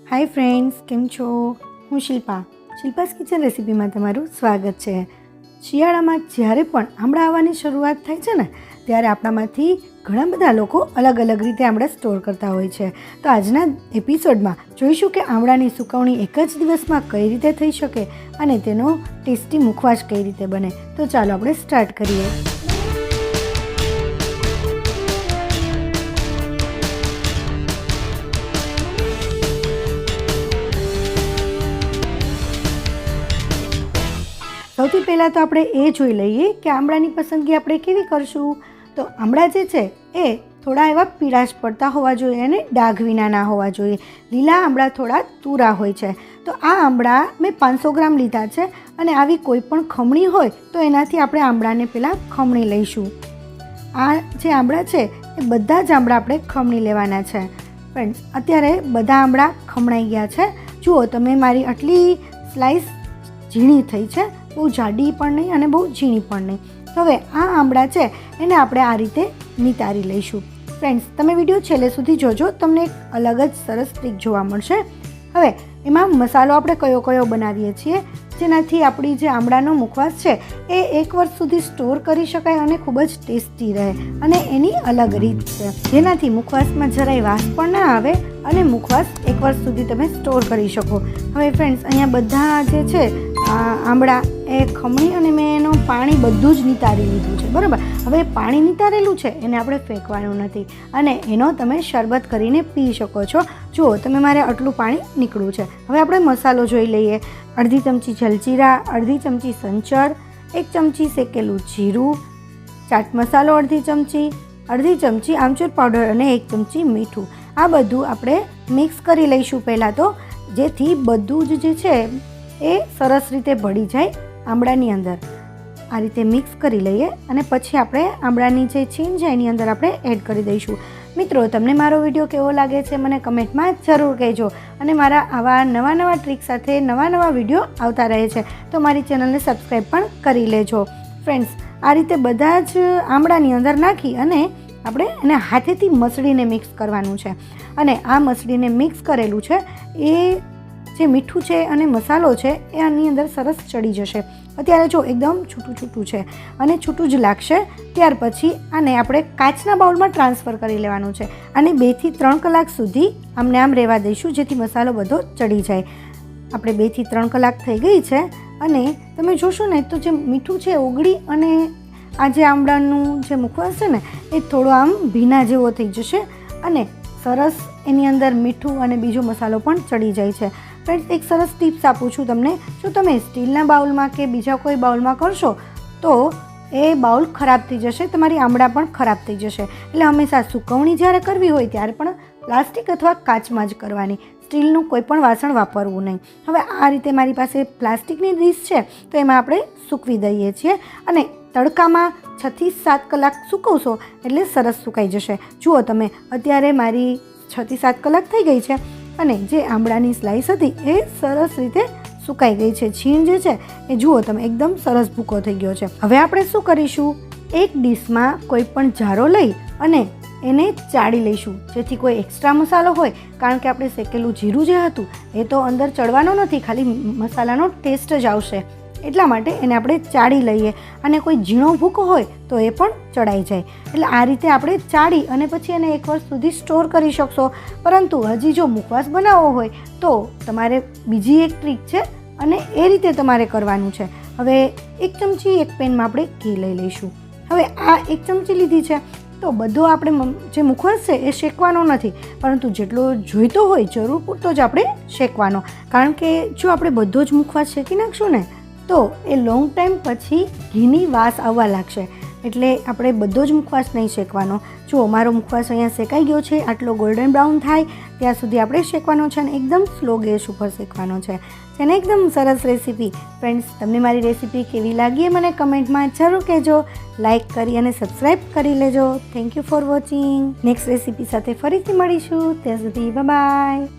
Hi friends, केम छो? हूँ Shilpa. Shilpa's kitchen recipe में तमारुं स्वागत है। शियाळामां ज्यारे पण आमळा आववानी शरूआत थाय छे ने त्यारे आपणामांथी घणा बधा लोको अलग अलग रीते आमळा स्टोर करता होय छे। तो आजना एपिसोडमां जोईशुं के आमळानी सुकवणी एक ज दिवसमां कई रीते थई शके अने तेनो टेस्टी मुखवास कई रीते बने। तो चालो आपणे स्टार्ट करीए। સૌથી પહેલાં તો આપણે એ જોઈ લઈએ કે આમળાની પસંદગી આપણે કેવી કરશું। તો આમળા જે છે એ થોડા એવા પીળાશ પડતા હોવા જોઈએ અને ડાઘ વિના ના હોવા જોઈએ। લીલા આમળા થોડા તુરા હોય છે। તો આ આમળા મેં 500 ગ્રામ લીધા છે અને આવી કોઈ પણ ખમણી હોય તો એનાથી આપણે આમળાને પહેલાં ખમણી લઈશું। આ જે આમળા છે એ બધા જ આમળા આપણે ખમણી લેવાના છે। ફ્રેન્ડ્સ, અત્યારે બધા આમળા ખમણાઈ ગયા છે। જુઓ તમે, મારી આટલી સ્લાઇસ ઝીણી થઈ છે, બહુ જાડી પણ નહીં અને બહુ ઝીણી પણ નહીં। તો હવે આ આમળા છે એને આપણે આ રીતે નિતારી લઈશું। ફ્રેન્ડ્સ, તમે વિડીયો છેલ્લે સુધી જોજો, તમને એક અલગ જ સરસ ટ્રીક જોવા મળશે। હવે એમાં મસાલો આપણે કયો કયો બનાવીએ છીએ જેનાથી આપણી જે આમળાનો મુખવાસ છે એ 1 વર્ષ સુધી સ્ટોર કરી શકાય અને ખૂબ જ ટેસ્ટી રહે અને એની અલગ રીત છે જેનાથી મુખવાસમાં જરાય વાસ પણ ના આવે અને મુખવાસ 1 વર્ષ સુધી તમે સ્ટોર કરી શકો। હવે ફ્રેન્ડ્સ, અહીંયા બધા જે છે આમળા એ ખમણી અને મેં એનું પાણી બધું જ નિતારી લીધું છે, બરાબર। હવે પાણી નિતારેલું છે એને આપણે ફેંકવાનું નથી અને એનો તમે શરબત કરીને પી શકો છો। જુઓ તમે, મારે આટલું પાણી નીકળ્યું છે। હવે આપણે મસાલો જોઈ લઈએ। અડધી ચમચી જલજીરા, અડધી ચમચી સંચર, 1 ચમચી શેકેલું જીરું, ચાટ મસાલો અડધી ચમચી આમચૂર પાવડર અને 1 ચમચી મીઠું। આ બધું આપણે મિક્સ કરી લઈશું પહેલાં તો, જેથી બધું જ જે છે એ સરસ રીતે ભળી જાય આમળાની અંદર। આ રીતે મિક્સ કરી લઈએ અને પછી આપણે આમળાની જે છીણ છે એની અંદર આપણે એડ કરી દઈશું। મિત્રો, તમને મારો વિડીયો કેવો લાગે છે મને કમેન્ટમાં જરૂર કહેજો અને મારા આવા નવા ટ્રીક સાથે નવા વિડીયો આવતા રહે છે તો મારી ચેનલને સબસ્ક્રાઈબ પણ કરી લેજો। ફ્રેન્ડ્સ, આ રીતે બધા જ આમળાની અંદર નાખી અને આપણે એને હાથેથી મસળીને મિક્સ કરવાનું છે અને આ મસળીને મિક્સ કરેલું છે એ જે મીઠું છે અને મસાલો છે એ આની અંદર સરસ ચડી જશે। અત્યારે જો એકદમ છૂટું છે અને છૂટું જ લાગશે। ત્યાર પછી આને આપણે કાચના બાઉલમાં ટ્રાન્સફર કરી લેવાનું છે અને 2 થી 3 કલાક સુધી આમને આમ રહેવા દઈશું જેથી મસાલો બધો ચડી જાય। આપણે 2 થી 3 કલાક થઈ ગઈ છે અને તમે જોશો ને તો જે મીઠું છે ઓગળી અને આ જે આમળાનું જે મુખવાસ છે ને એ થોડો આમ ભીના જેવો થઈ જશે અને સરસ એની અંદર મીઠું અને બીજો મસાલો પણ ચડી જાય છે। ફ્રેન્ડ્સ, એક સરસ ટિપ્સ આપું છું તમને। જો તમે સ્ટીલના બાઉલમાં કે બીજા કોઈ બાઉલમાં કરશો તો એ બાઉલ ખરાબ થઈ જશે, તમારી આમળા પણ ખરાબ થઈ જશે। એટલે હંમેશા સુકવણી જ્યારે કરવી હોય ત્યારે પણ પ્લાસ્ટિક અથવા કાચમાં જ કરવાની, સ્ટીલનું કોઈ પણ વાસણ વાપરવું નહીં। હવે આ રીતે મારી પાસે પ્લાસ્ટિકની ડીશ છે તો એમાં આપણે સૂકવી દઈએ છીએ અને તડકામાં 6 થી 7 કલાક સૂકવશો એટલે સરસ સુકાઈ જશે। જુઓ તમે, અત્યારે મારી 6 થી 7 કલાક થઈ ગઈ છે અને જે આમળાની સ્લાઇસ હતી એ સરસ રીતે સુકાઈ ગઈ છે। છીણ જે છે એ જુઓ તમે એકદમ સરસ ભૂકો થઈ ગયો છે। હવે આપણે શું કરીશું, એક ડીશમાં કોઈ પણ જારો લઈ અને એને ચાળી લઈશું જેથી કોઈ એક્સ્ટ્રા મસાલો હોય, કારણ કે આપણે શેકેલું જીરું જે હતું એ તો અંદર ચડવાનો નથી, ખાલી મસાલાનો ટેસ્ટ જ આવશે, એટલા માટે એને આપણે ચાળી લઈએ અને કોઈ ઝીણો ભૂકો હોય તો એ પણ ચડાઈ જાય। એટલે આ રીતે આપણે ચાળી અને પછી એને 1 વર્ષ સુધી સ્ટોર કરી શકશો। પરંતુ હજી જો મુખવાસ બનાવવો હોય તો તમારે બીજી એક ટ્રીક છે અને એ રીતે તમારે કરવાનું છે। હવે 1 ચમચી એક પેનમાં આપણે ઘી લઈ લઈશું। હવે આ 1 ચમચી લીધી છે તો બધો આપણે જે મુખવાસ છે એ શેકવાનો નથી, પરંતુ જેટલો જોઈતો હોય જરૂર પૂરતો જ આપણે શેકવાનો, કારણ કે જો આપણે બધો જ મુખવાસ શેકી નાખશું ને તો એ લોંગ ટાઈમ પછી ઘીની વાસ આવવા લાગશે। એટલે આપણે બધો જ મુખવાસ નહીં શેકવાનો। જો મારો મુખવાસ અહીંયા શેકાઈ ગયો છે, આટલો ગોલ્ડન બ્રાઉન થાય ત્યાં સુધી આપણે શેકવાનો છે અને એકદમ સ્લો ગેસ ઉપર શેકવાનો છે। જેને એકદમ સરસ રેસીપી। ફ્રેન્ડ્સ, તમને મારી રેસીપી કેવી લાગી એ મને કમેન્ટમાં જરૂર કહેજો, લાઇક કરી અને સબસ્ક્રાઈબ કરી લેજો। Thank you for watching. Next recipe સાથે ફરીથી મળીશું, ત્યાં સુધી બાય બાય।